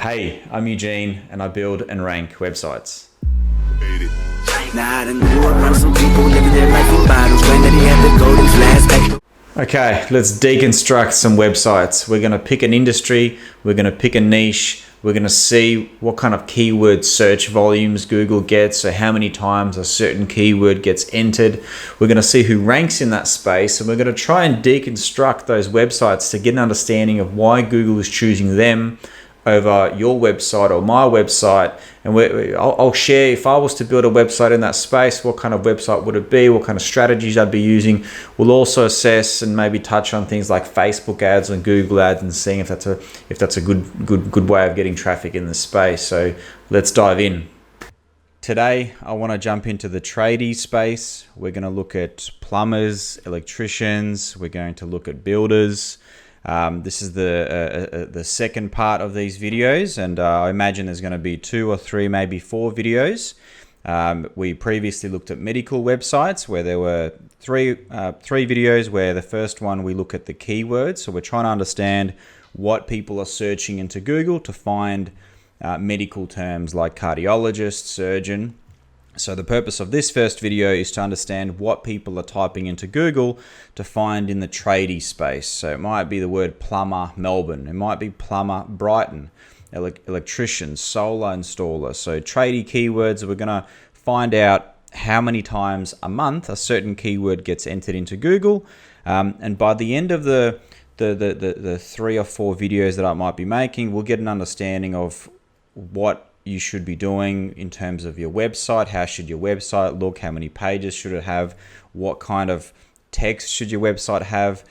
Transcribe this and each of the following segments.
Hey, I'm Eugene and I build and rank websites. Okay, let's deconstruct some websites. We're going to pick an industry, we're going to pick a niche, we're going to see what kind of keyword search volumes Google gets, so how many times a certain keyword gets entered. We're going to see who ranks in that space, and we're going to try and deconstruct those websites to get an understanding of why Google is choosing them over your website or my website. And I'll share, if I was to build a website in that space, what kind of website would it be, what kind of strategies I'd be using. We'll also assess and maybe touch on things like Facebook ads and Google ads and seeing if that's a good way of getting traffic in the space. So let's dive in. Today, I want to jump into the tradie space. We're going to look at plumbers, electricians. We're going to look at builders. This is the second part of these videos, and I imagine there's going to be 2 or 3, maybe 4 videos. We previously looked at medical websites where there were three videos, where the first one we look at the keywords. So we're trying to understand what people are searching into Google to find medical terms like cardiologist, surgeon. So the purpose of this first video is to understand what people are typing into Google to find in the tradie space. So it might be the word plumber Melbourne, it might be plumber Brighton, electrician, solar installer. So tradie keywords, we're going to find out how many times a month a certain keyword gets entered into Google. And by the end of the 3 or 4 videos that I might be making, we'll get an understanding of what you should be doing in terms of your website. How should your website look? How many pages should it have? What kind of text should your website have?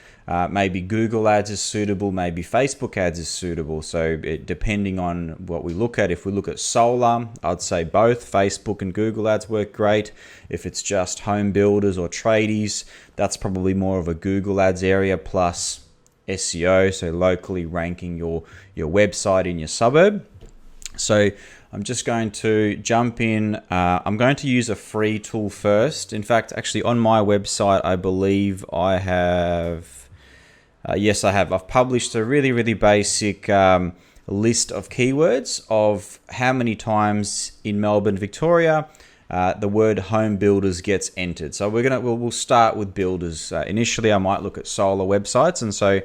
Maybe Google ads is suitable, maybe Facebook ads is suitable. So depending on what we look at, if we look at solar, I'd say both Facebook and Google ads work great. If it's just home builders or tradies, that's probably more of a Google ads area plus SEO, so locally ranking your website in your suburb. So I'm just going to jump in. I'm going to use a free tool first. In fact, actually on my website, I believe I have, yes, I have. I've published a really basic list of keywords of how many times in Melbourne, Victoria, the word home builders gets entered. So we'll start with builders. Initially, I might look at solar websites. And so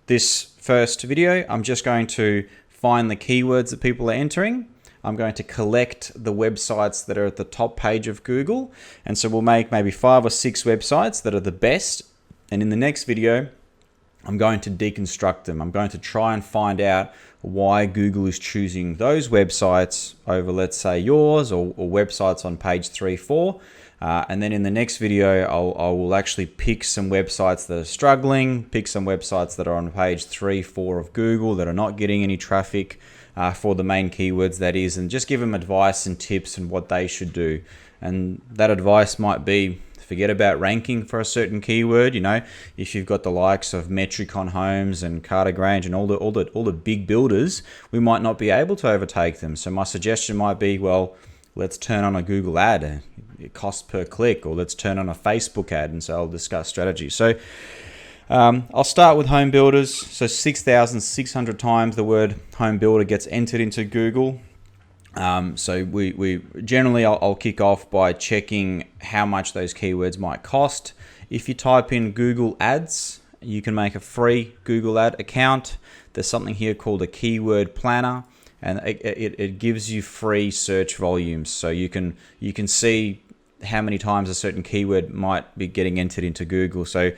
this first video, I'm just going to find the keywords that people are entering. I'm going to collect the websites that are at the top page of Google. And so we'll make maybe 5 or 6 websites that are the best. And in the next video, I'm going to deconstruct them. I'm going to try and find out why Google is choosing those websites over, let's say, yours or websites on page 3, 4. And then in the next video, I will actually pick some websites that are struggling, pick some websites that are on page 3, 4 of Google that are not getting any traffic for the main keywords, that is, and just give them advice and tips and what they should do. And that advice might be, forget about ranking for a certain keyword. You know, if you've got the likes of Metricon Homes and Carter Grange and all the big builders, we might not be able to overtake them. So my suggestion might be, well, let's turn on a Google ad, cost per click, or let's turn on a Facebook ad. And so I'll discuss strategy. So I'll start with home builders. So 6,600 times the word home builder gets entered into Google. So we generally, I'll kick off by checking how much those keywords might cost. If you type in Google ads, you can make a free Google ad account. There's something here called a keyword planner, and it gives you free search volumes. So you can see how many times a certain keyword might be getting entered into Google. So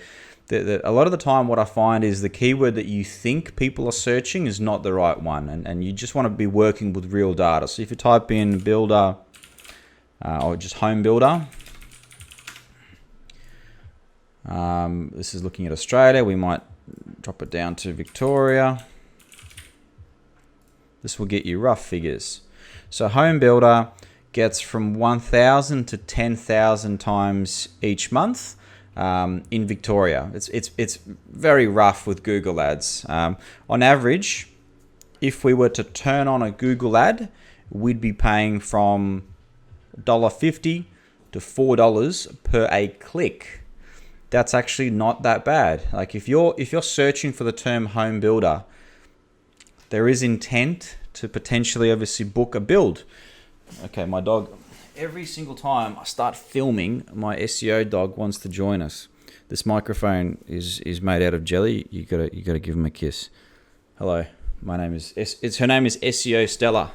a lot of the time what I find is the keyword that you think people are searching is not the right one, and you just want to be working with real data. So if you type in builder or just home builder, this is looking at Australia, we might drop it down to Victoria. This will get you rough figures. So home builder gets from 1,000 to 10,000 times each month. In Victoria. It's very rough with Google ads. On average, if we were to turn on a Google ad, we'd be paying from $1.50 to $4 per a click. That's actually not that bad. Like if you're searching for the term home builder, there is intent to potentially obviously book a build. Okay, my dog, every single time I start filming, my SEO dog wants to join us. This microphone is made out of jelly. You gotta give him a kiss. Hello, my name is her name is SEO Stella.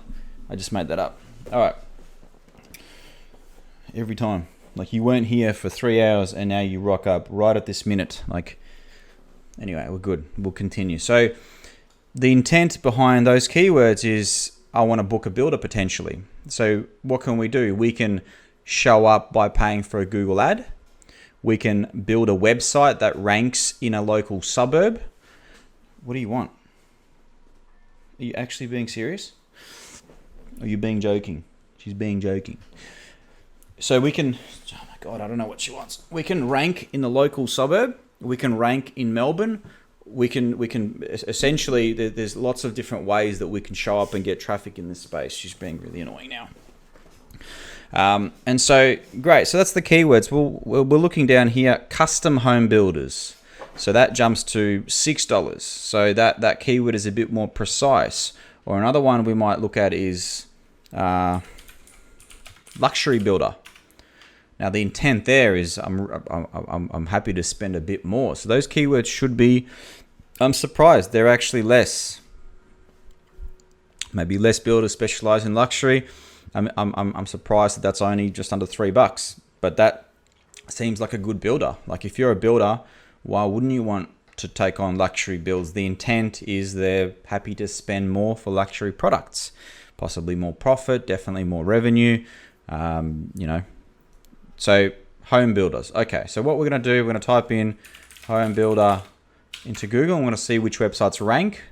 I just made that up. All right. Every time, like, you weren't here for 3 hours and now you rock up right at this minute. Like, anyway, we're good. We'll continue. So the intent behind those keywords is I want to book a builder potentially. So what can we do? We can show up by paying for a Google ad. We can build a website that ranks in a local suburb. What do you want? Are you actually being serious? Or are you being joking? She's being joking. So we can, oh my God, I don't know what she wants. We can rank in the local suburb. We can rank in Melbourne. We can essentially, there's lots of different ways that we can show up and get traffic in this space. She's being really annoying now. And so, great. So that's the keywords. We're looking down here, custom home builders. So that jumps to $6. So that keyword is a bit more precise. Or another one we might look at is luxury builder. Now the intent there is I'm happy to spend a bit more. So those keywords should be, I'm surprised they're actually less. Maybe less builders specialize in luxury. I'm surprised that that's only just under $3, but that seems like a good builder. Like, if you're a builder, why wouldn't you want to take on luxury builds? The intent is they're happy to spend more for luxury products, possibly more profit, definitely more revenue, So home builders. Okay, so what we're going to do, we're going to type in home builder into Google. I'm going to see which websites rank.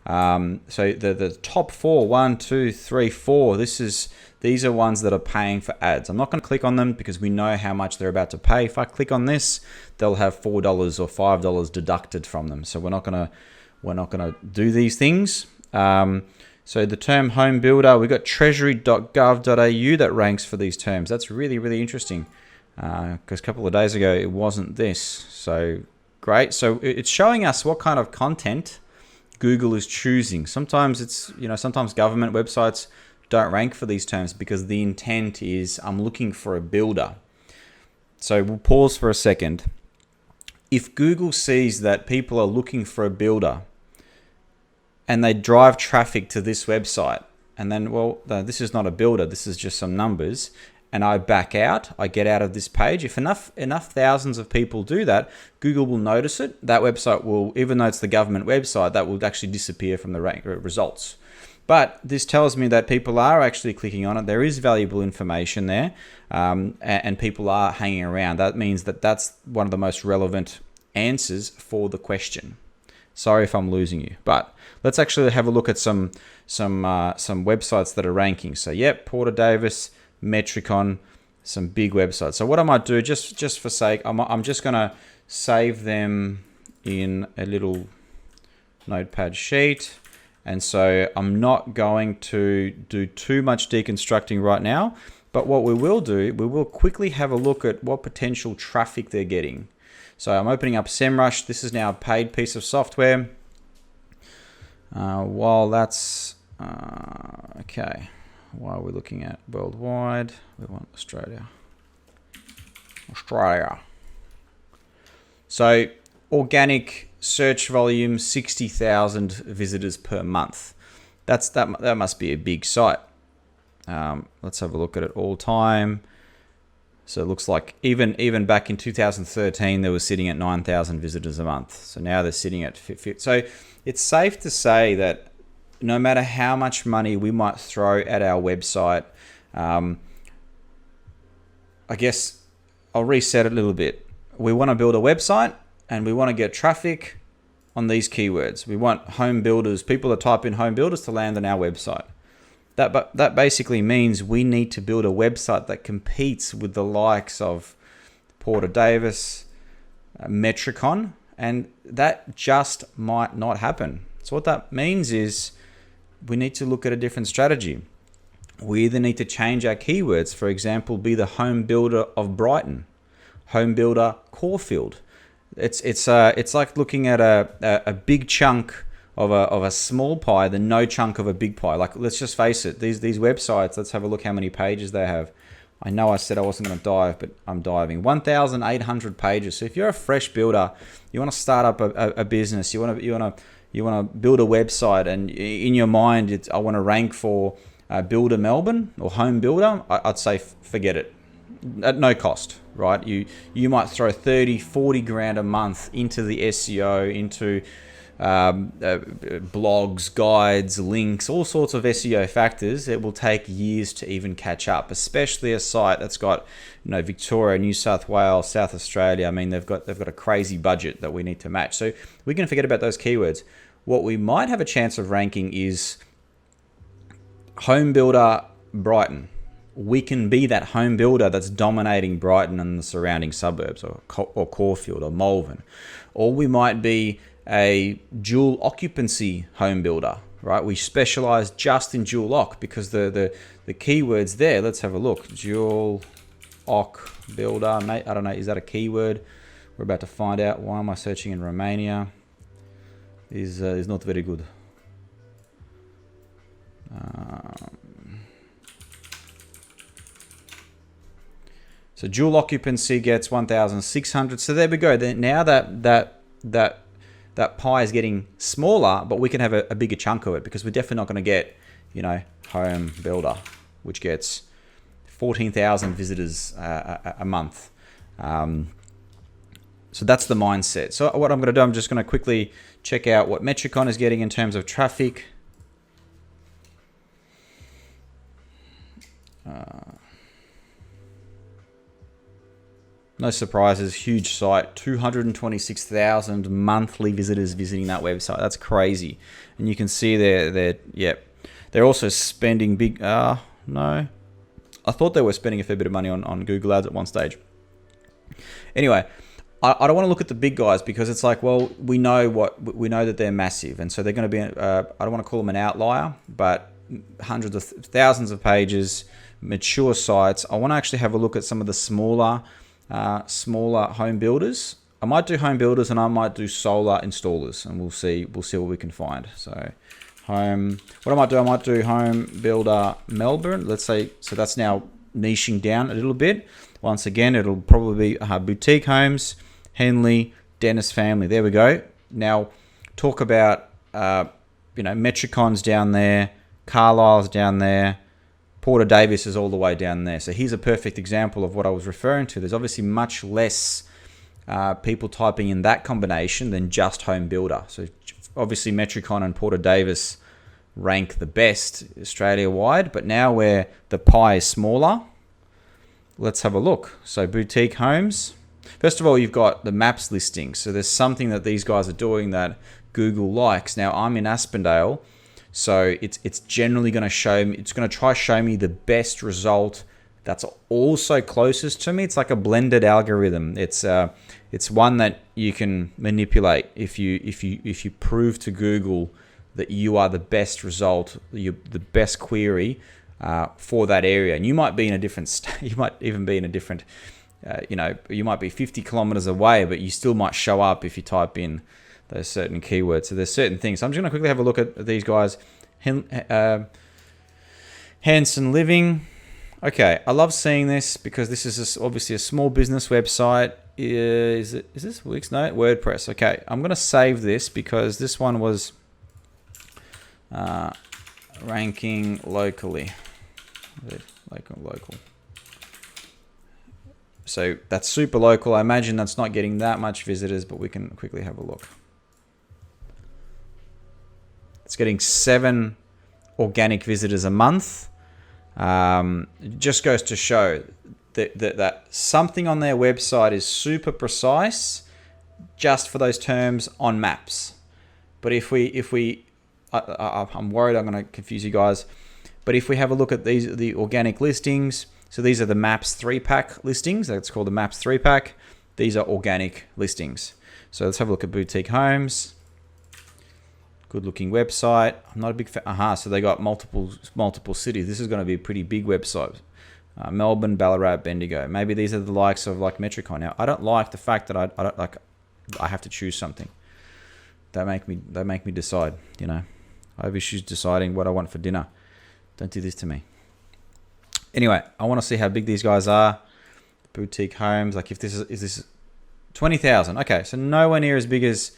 So the top 4, 1, 2, 3, 4, these are ones that are paying for ads. I'm not going to click on them because we know how much they're about to pay. If I click on this, they'll have $4 or $5 deducted from them. So we're not going to do these things. So the term home builder, we've got treasury.gov.au that ranks for these terms. That's really, really interesting because a couple of days ago it wasn't this. So great. So it's showing us what kind of content Google is choosing. Sometimes sometimes government websites don't rank for these terms because the intent is I'm looking for a builder. So we'll pause for a second. If Google sees that people are looking for a builder and they drive traffic to this website, and then, well, no, this is not a builder, this is just some numbers, and I back out, I get out of this page, if enough thousands of people do that, Google will notice it. That website will, even though it's the government website, that will actually disappear from the results. But this tells me that people are actually clicking on it. There is valuable information there, and people are hanging around. That means that that's one of the most relevant answers for the question. Sorry if I'm losing you, but let's actually have a look at some websites that are ranking. So yep, Porter Davis, Metricon, some big websites. So what I might do, just for sake, I'm just gonna save them in a little notepad sheet. And so I'm not going to do too much deconstructing right now, but what we will do, we will quickly have a look at what potential traffic they're getting. So I'm opening up SEMRush. This is now a paid piece of software. While that's, okay, while we're looking at worldwide, we want Australia. So organic search volume, 60,000 visitors per month. That must be a big site. Let's have a look at it all time. So it looks like even back in 2013, they were sitting at 9,000 visitors a month. So now they're sitting at 50. So it's safe to say that no matter how much money we might throw at our website, I guess I'll reset it a little bit. We want to build a website and we want to get traffic on these keywords. We want home builders, people that type in home builders, to land on our website. That basically means we need to build a website that competes with the likes of Porter Davis, Metricon, and that just might not happen. So what that means is we need to look at a different strategy. We either need to change our keywords, for example, be the home builder of Brighton, home builder Caulfield. It's like looking at a big chunk of a small pie than no chunk of a big pie. Like, let's just face it, these websites, let's have a look how many pages they have. I know I said I wasn't going to dive, but I'm diving. 1,800 pages. So if you're a fresh builder, you want to start up a business, you want to build a website, and in your mind, I want to rank for Builder Melbourne or Home Builder, I'd say forget it. At no cost, right? You might throw 30, 40 grand a month into the SEO, into blogs, guides, links, all sorts of SEO factors. It will take years to even catch up, especially a site that's got, Victoria, New South Wales, South Australia. I mean, they've got a crazy budget that we need to match. So we can forget about those keywords. What we might have a chance of ranking is Home Builder Brighton. We can be that home builder that's dominating Brighton and the surrounding suburbs, or Caulfield or Malvern. Or we might be a dual occupancy home builder, right? We specialize just in dual occ because the keywords there, let's have a look. Dual occ builder, mate, I don't know, is that a keyword? We're about to find out. Why am I searching in Romania? Is not very good. So dual occupancy gets 1,600. So there we go. Then now that pie is getting smaller, but we can have a bigger chunk of it, because we're definitely not going to get, Home Builder, which gets 14,000 visitors a month. So that's the mindset. So what I'm going to do, I'm just going to quickly check out what Metricon is getting in terms of traffic. No surprises, huge site, 226,000 monthly visitors visiting that website. That's crazy. And you can see they're also spending big, no. I thought they were spending a fair bit of money on Google Ads at one stage. Anyway, I don't want to look at the big guys, because it's like, well, we know that they're massive. And so they're going to be, I don't want to call them an outlier, but hundreds of thousands of pages, mature sites. I want to actually have a look at some of the smaller home builders. I might do home builders, and I might do solar installers, and we'll see what we can find. So what I might do Home Builder Melbourne, let's say. So that's now niching down a little bit. Once again, it'll probably be boutique homes, Henley, Dennis family. There we go. Now talk about Metricon's down there, Carlisle's down there, Porter Davis is all the way down there. So here's a perfect example of what I was referring to. There's obviously much less people typing in that combination than just Home Builder. So obviously Metricon and Porter Davis rank the best Australia-wide, but now where the pie is smaller, let's have a look. So boutique homes. First of all, you've got the maps listings. So there's something that these guys are doing that Google likes. Now I'm in Aspendale, so it's generally going to show me, it's going to try show me the best result that's also closest to me. It's like a blended algorithm. It's one that you can manipulate if you prove to Google that you are the best result, the best query for that area. And you might be in a different state. You might even be in a different, you might be 50 kilometers away, but you still might show up if you type in those certain keywords. So there's certain things. So I'm just going to quickly have a look at these guys. Hanson Living. Okay, I love seeing this because this is obviously a small business website. Is this Wix? No, WordPress. Okay, I'm going to save this because this one was ranking locally. Local. So that's super local. I imagine that's not getting that much visitors, but we can quickly have a look. It's getting 7 organic visitors a month. It just goes to show that something on their website is super precise just for those terms on maps. But I'm worried I'm going to confuse you guys. But if we have a look at the organic listings, so these are the Maps 3-pack listings. That's called the Maps 3-pack. These are organic listings. So let's have a look at boutique homes. Good looking website. I'm not a big fan. So they got multiple cities. This is going to be a pretty big website. Melbourne, Ballarat, Bendigo. Maybe these are the likes of like Metricon. Now I don't like the fact that I have to choose something. they make me decide. You know, I have issues deciding what I want for dinner. Don't do this to me. Anyway, I want to see how big these guys are. Boutique homes, like if this is this 20,000? Okay, so nowhere near as big as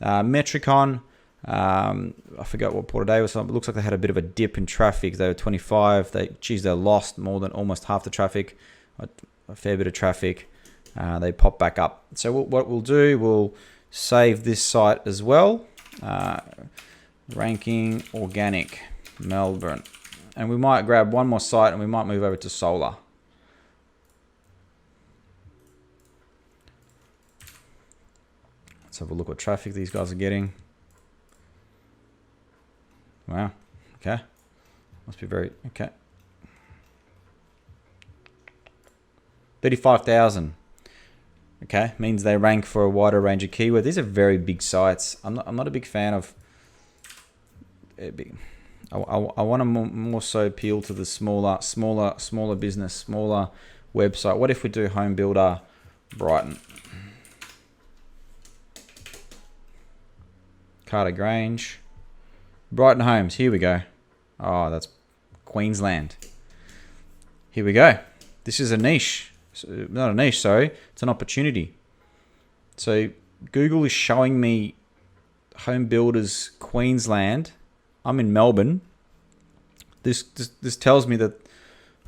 Metricon. I forgot what Port Day was. It looks like they had a bit of a dip in traffic. They were 25. They lost more than almost half the traffic, a fair bit of traffic. They pop back up. So what we'll do, we'll save this site as well. Ranking organic Melbourne, and we might grab one more site and we might move over to solar. Let's have a look what traffic these guys are getting. Wow. Okay. Must be very okay. 35,000. Okay, means they rank for a wider range of keywords. These are very big sites. I'm not a big fan of. I want to more so appeal to the smaller business, smaller website. What if we do home builder Brighton? Carter Grange. Brighton Homes. Here we go. Oh, that's Queensland. Here we go. This is a niche. Not a niche, sorry. It's an opportunity. So Google is showing me home builders Queensland. I'm in Melbourne. This tells me that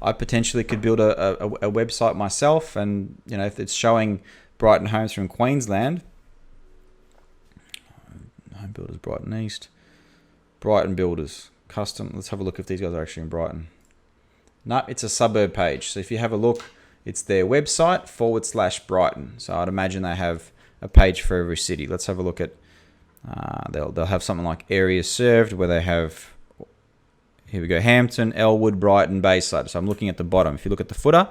I potentially could build a website myself, and you know, if it's showing Brighton Homes from Queensland, home builders Brighton East, Brighton builders custom. Let's have a look if these guys are actually in Brighton. No, it's a suburb page. So if you have a look, it's their website /Brighton. So I'd imagine they have a page for every city. Let's have a look at. They'll have something like areas served where they have. Here we go: Hampton, Elwood, Brighton, Bayside. So I'm looking at the bottom. If you look at the footer,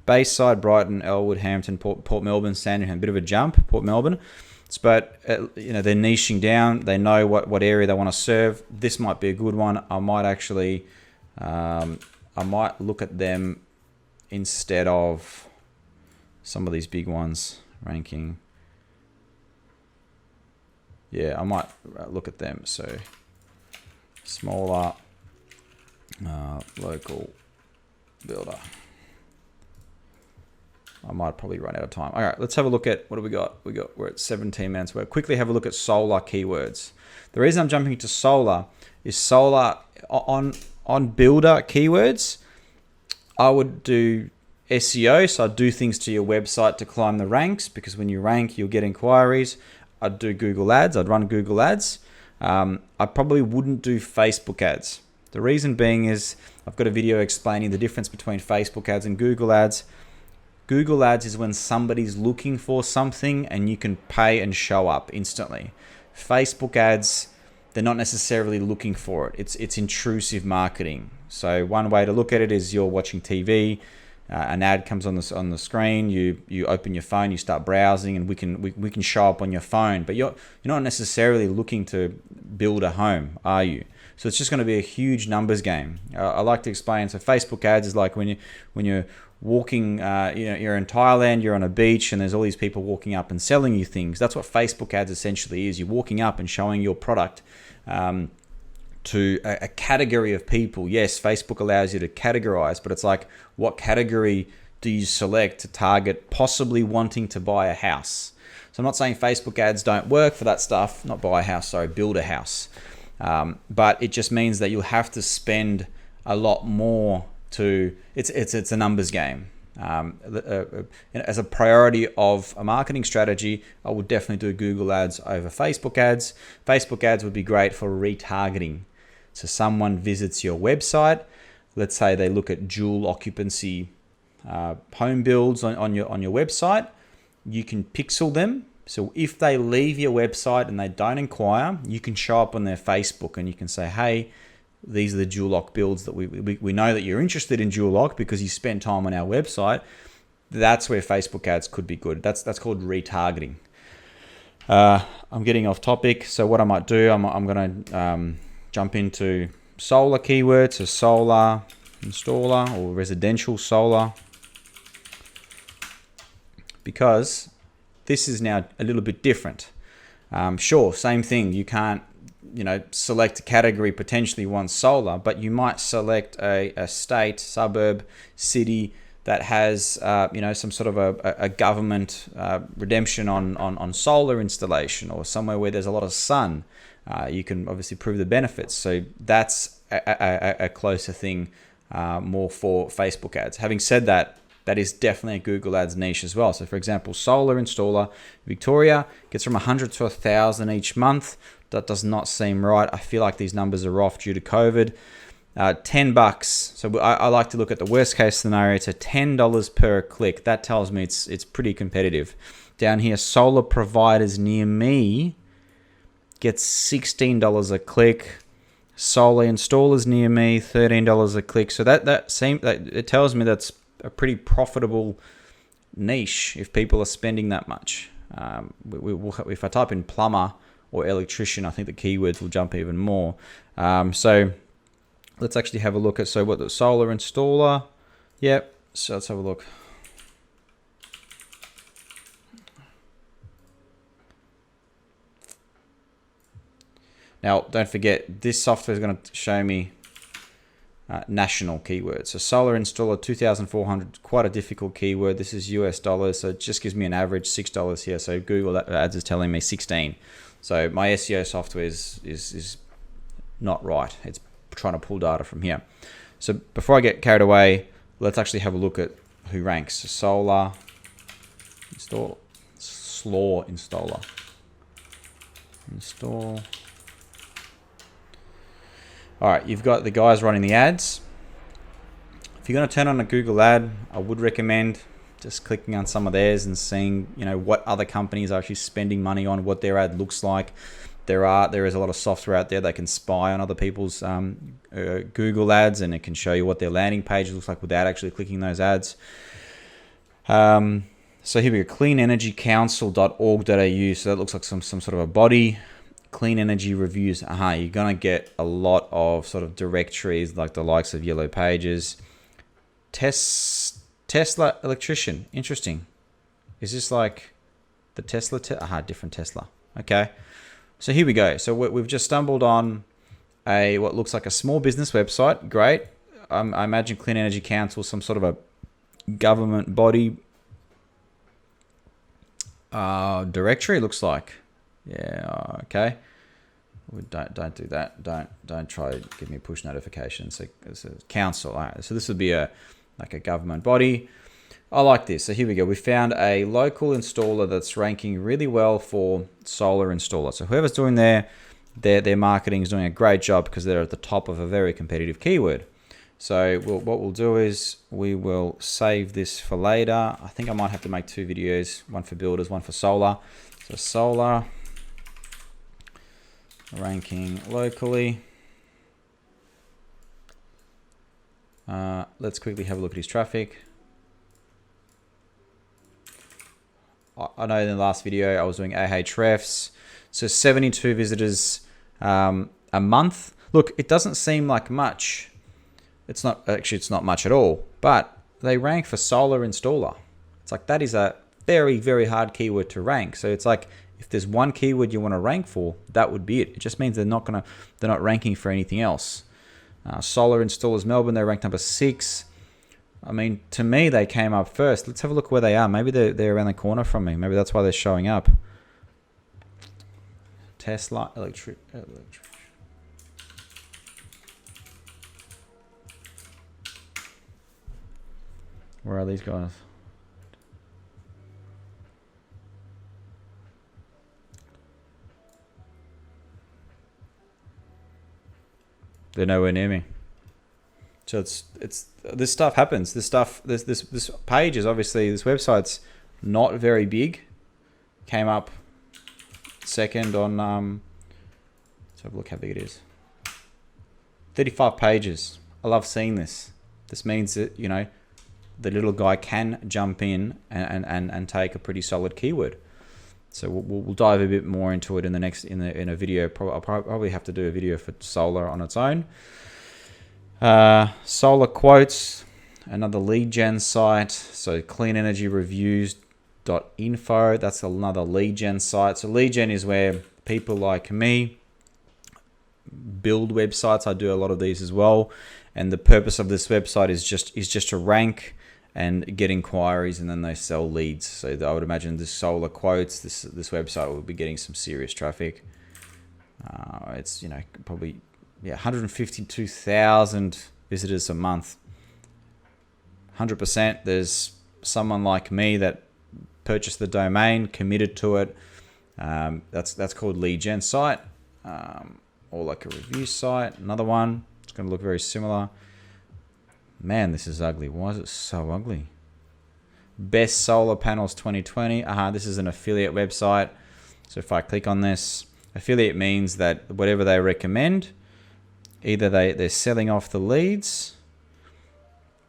Bayside, Brighton, Elwood, Hampton, Port Melbourne, Sandringham. A bit of a jump, Port Melbourne. But you know, they're niching down. They know what area they want to serve. This might be a good one. I might actually, I might look at them instead of some of these big ones ranking. Yeah, I might look at them. So smaller local builder. I might probably run out of time. All right, let's have a look at what do we got. We're at 17 minutes. We'll quickly have a look at solar keywords. The reason I'm jumping to solar is solar on builder keywords. I would do SEO, so I'd do things to your website to climb the ranks, because when you rank, you'll get inquiries. I'd do Google ads. I'd run Google ads. I probably wouldn't do Facebook ads. The reason being is I've got a video explaining the difference between Facebook ads and Google ads. Google ads is when somebody's looking for something and you can pay and show up instantly. Facebook ads, they're not necessarily looking for it. It's intrusive marketing. So one way to look at it is you're watching TV, an ad comes on the screen, you open your phone, you start browsing, and we can show up on your phone, but you're not necessarily looking to build a home, are you? So it's just going to be a huge numbers game. I like to explain. So Facebook ads is like when you're walking, you're in Thailand, you're on a beach, and there's all these people walking up and selling you things. That's what Facebook ads essentially is. You're walking up and showing your product to a category of people. Yes, Facebook allows you to categorize, but it's like, what category do you select to target possibly wanting to buy a house? So I'm not saying Facebook ads don't work for that stuff, not buy a house, sorry, build a house. But it just means that you'll have to spend a lot more to, it's a numbers game. As a priority of a marketing strategy, I would definitely do Google ads over Facebook ads. Facebook ads would be great for retargeting. So someone visits your website, let's say they look at dual occupancy home builds on your website, you can pixel them. So if they leave your website and they don't inquire, you can show up on their Facebook and you can say, hey, these are the dual lock builds that we know that you're interested in dual lock because you spent time on our website. That's where Facebook ads could be good. That's called retargeting. I'm getting off topic. So what I might do, I'm going to jump into solar keywords. So solar installer or residential solar, because this is now a little bit different. Sure, same thing. You can't, select a category potentially one solar, but you might select a state, suburb, city that has, some sort of a government redemption on solar installation, or somewhere where there's a lot of sun. You can obviously prove the benefits. So that's a closer thing, more for Facebook ads. Having said that, that is definitely a Google Ads niche as well. So for example, solar installer, Victoria gets from 100 to 1,000 each month. That does not seem right. I feel like these numbers are off due to COVID. $10. So I like to look at the worst case scenario. It's a $10 per click. That tells me it's pretty competitive. Down here, solar providers near me gets $16 a click. Solar installers near me, $13 a click. So that it tells me that's a pretty profitable niche if people are spending that much. If I type in plumber or electrician, I think the keywords will jump even more. So let's actually have a look at what the solar installer. Yep. So let's have a look. Now, don't forget, this software is going to show me national keywords. So solar installer 2,400, quite a difficult keyword. This is US dollars, so it just gives me an average $6 here. So Google Ads is telling me 16. So my SEO software is not right. It's trying to pull data from here. So before I get carried away, let's actually have a look at who ranks. So solar install, SLAW installer, install. All right, you've got the guys running the ads. If you're going to turn on a Google ad, I would recommend just clicking on some of theirs and seeing, what other companies are actually spending money on, what their ad looks like. There is a lot of software out there that can spy on other people's Google ads, and it can show you what their landing page looks like without actually clicking those ads. So here we go, cleanenergycouncil.org.au. So that looks like some sort of a body. Clean energy reviews. You're gonna get a lot of sort of directories like the likes of Yellow Pages. Tesla electrician. Interesting. Is this like the Tesla? Different Tesla. Okay. So here we go. So we've just stumbled on what looks like a small business website. Great. I imagine Clean Energy Council, some sort of a government body directory. Looks like. Yeah, okay. Don't do that. Don't try to give me push notifications. So it's a council. All right. So this would be like a government body. I like this. So here we go. We found a local installer that's ranking really well for solar installer. So whoever's doing their marketing is doing a great job because they're at the top of a very competitive keyword. So what we'll do is we will save this for later. I think I might have to make 2 videos, one for builders, one for solar. So solar ranking locally. Let's quickly have a look at his traffic. I know in the last video I was doing Ahrefs. So 72 visitors a month. Look, it doesn't seem like much. It's not much at all, but they rank for solar installer. It's like that is a very, very hard keyword to rank. So it's like if there's one keyword you want to rank for, that would be it. It just means they're not ranking for anything else. Solar installers Melbourne, they ranked number 6. I mean, to me, they came up first. Let's have a look where they are. Maybe they're around the corner from me. Maybe that's why they're showing up. Tesla electric. Where are these guys? They're nowhere near me. So it's this stuff happens. This page is obviously, this website's not very big. Came up second on let's have a look how big it is. 35 pages. I love seeing this. This means that, the little guy can jump in and take a pretty solid keyword. So we'll dive a bit more into it in a video. I'll probably have to do a video for solar on its own. Solar quotes, another lead gen site. So clean energy reviews, .info. That's another lead gen site. So lead gen is where people like me build websites. I do a lot of these as well, and the purpose of this website is just to rank and get inquiries, and then they sell leads. So I would imagine this solar quotes, this website will be getting some serious traffic. It's probably 152,000 visitors a month. 100%. There's someone like me that purchased the domain, committed to it. That's called lead gen site, or like a review site. Another one. It's going to look very similar. Man, this is ugly. Why is it so ugly? Best solar panels 2020. This is an affiliate website. So if I click on this, affiliate means that whatever they recommend, either they're selling off the leads,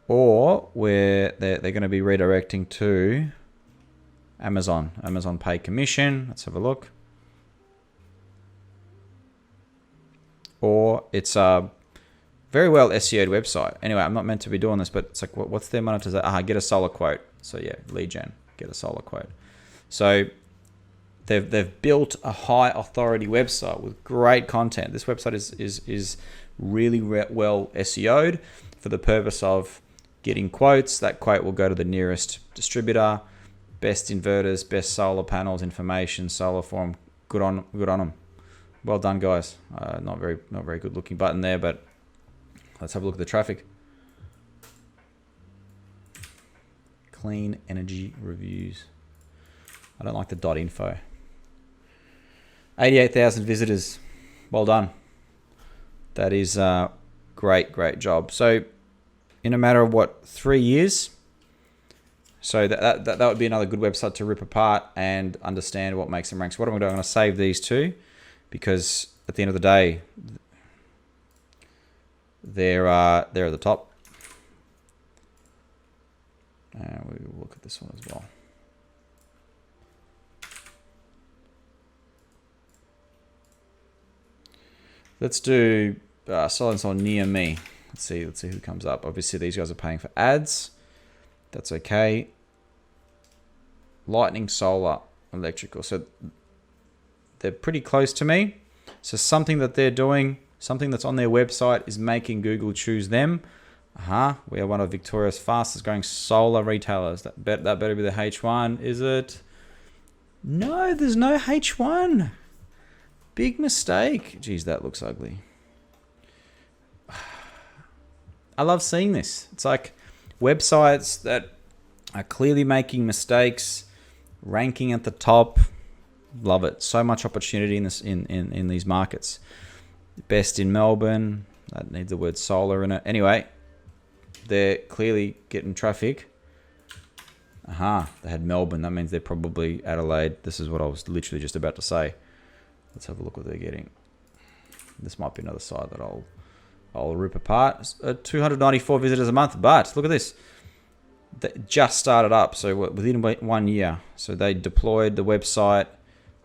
or where they're going to be redirecting to Amazon pay commission. Let's have a look. Or it's a very well SEO'd website. Anyway, I'm not meant to be doing this, but it's like, what's their monetization? Get a solar quote. So yeah, lead gen, get a solar quote. So they've built a high authority website with great content. This website is really well SEO'd for the purpose of getting quotes. That quote will go to the nearest distributor. Best inverters, best solar panels, information, solar forum. Good on them. Well done, guys. Not very good looking button there, but let's have a look at the traffic. Clean energy reviews. I don't like the .info. 88,000 visitors. Well done. That is a great job. So in a matter of 3 years, so that would be another good website to rip apart and understand what makes them rank. So what I'm going to do, I'm going to save these two, because at the end of the day, they're at the top. And we will look at this one as well. Let's do silence on near me. Let's see who comes up. Obviously, these guys are paying for ads. That's okay. Lightning, solar, electrical. So they're pretty close to me. So something that they're doing, something that's on their website, is making Google choose them. We are one of Victoria's fastest growing solar retailers. That better be the H1, is it? No, there's no H1. Big mistake. Geez, that looks ugly. I love seeing this. It's like websites that are clearly making mistakes, ranking at the top. Love it. So much opportunity in this in these markets. Best in Melbourne. That needs the word solar in it. Anyway, they're clearly getting traffic. They had Melbourne. That means they're probably Adelaide. This is what I was literally just about to say. Let's have a look what they're getting. This might be another site that I'll rip apart. 294 visitors a month, but look at this. They just started up, so within 1 year. So they deployed the website.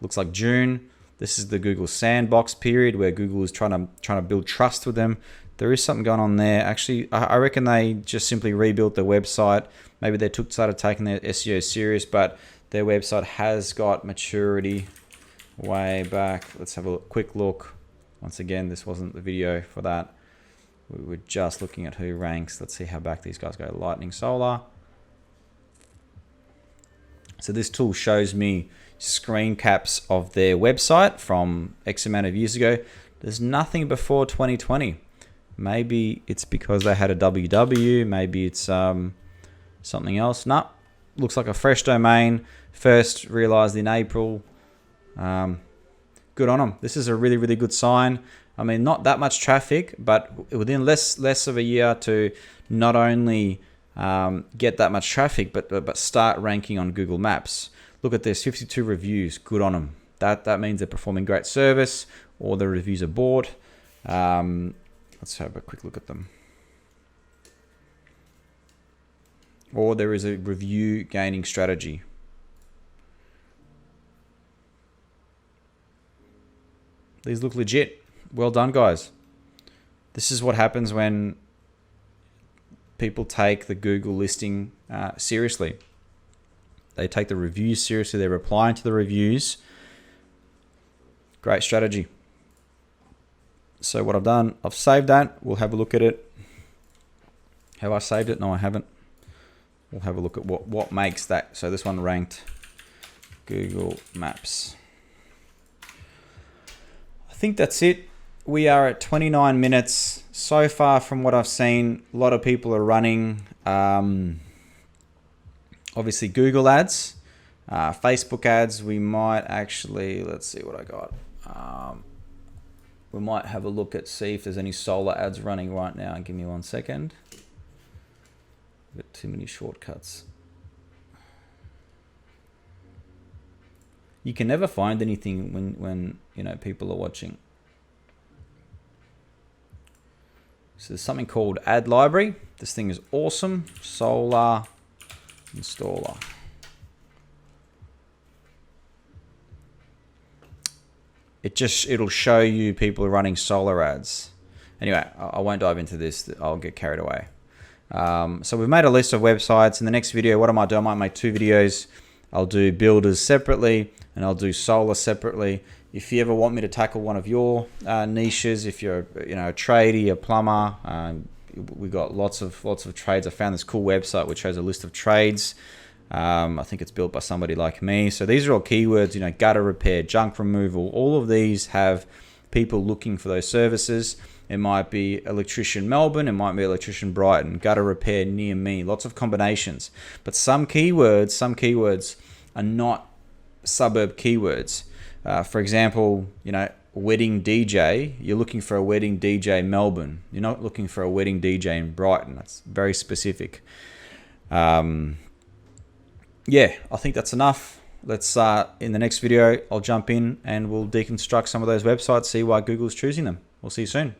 Looks like June. This is the Google Sandbox period where Google is trying to build trust with them. There is something going on there. Actually, I reckon they just simply rebuilt their website. Maybe they started taking their SEO serious, but their website has got maturity way back. Let's have a quick look. Once again, this wasn't the video for that. We were just looking at who ranks. Let's see how back these guys go. Lightning, solar. So this tool shows me screen caps of their website from X amount of years ago. There's nothing before 2020. Maybe it's because they had a WW. Maybe it's something else. No, looks like a fresh domain. First realized in April. Good on them. This is a really good sign. I mean, not that much traffic, but within less of a year to not only get that much traffic, but start ranking on Google Maps. Look at this, 52 reviews. Good on them. That means they're performing great service, or the reviews are bought. Let's have a quick look at them. Or there is a review gaining strategy. These look legit. Well done, guys. This is what happens when people take the Google listing seriously. They take the reviews seriously. They're replying to the reviews. Great strategy. So what I've done, I've saved that. We'll have a look at it. Have I saved it? No, I haven't. We'll have a look at what makes that. So this one ranked Google Maps. I think that's it. We are at 29 minutes. So far from what I've seen, a lot of people are running obviously Google ads, Facebook ads. We might actually, let's see what I got. We might have a look at, see if there's any solar ads running right now. Give me 1 second. Got too many shortcuts. You can never find anything when you know people are watching. So there's something called Ad Library. This thing is awesome. Solar installer. It'll show you people are running solar ads. Anyway, I won't dive into this. I'll get carried away. So we've made a list of websites. In the next video, what I might do, I might make 2 videos. I'll do builders separately and I'll do solar separately. If you ever want me to tackle one of your niches, if you're a tradie, a plumber, we got lots of trades. I found this cool website which shows a list of trades. I think it's built by somebody like me. So these are all keywords, gutter repair, junk removal. All of these have people looking for those services. It might be electrician Melbourne, it might be electrician Brighton, gutter repair near me, lots of combinations. But some keywords are not suburb keywords. For example, wedding DJ, you're looking for a wedding DJ Melbourne. You're not looking for a wedding DJ in Brighton. That's very specific. Yeah, I think that's enough. Let's, in the next video, I'll jump in and we'll deconstruct some of those websites, see why Google's choosing them. We'll see you soon.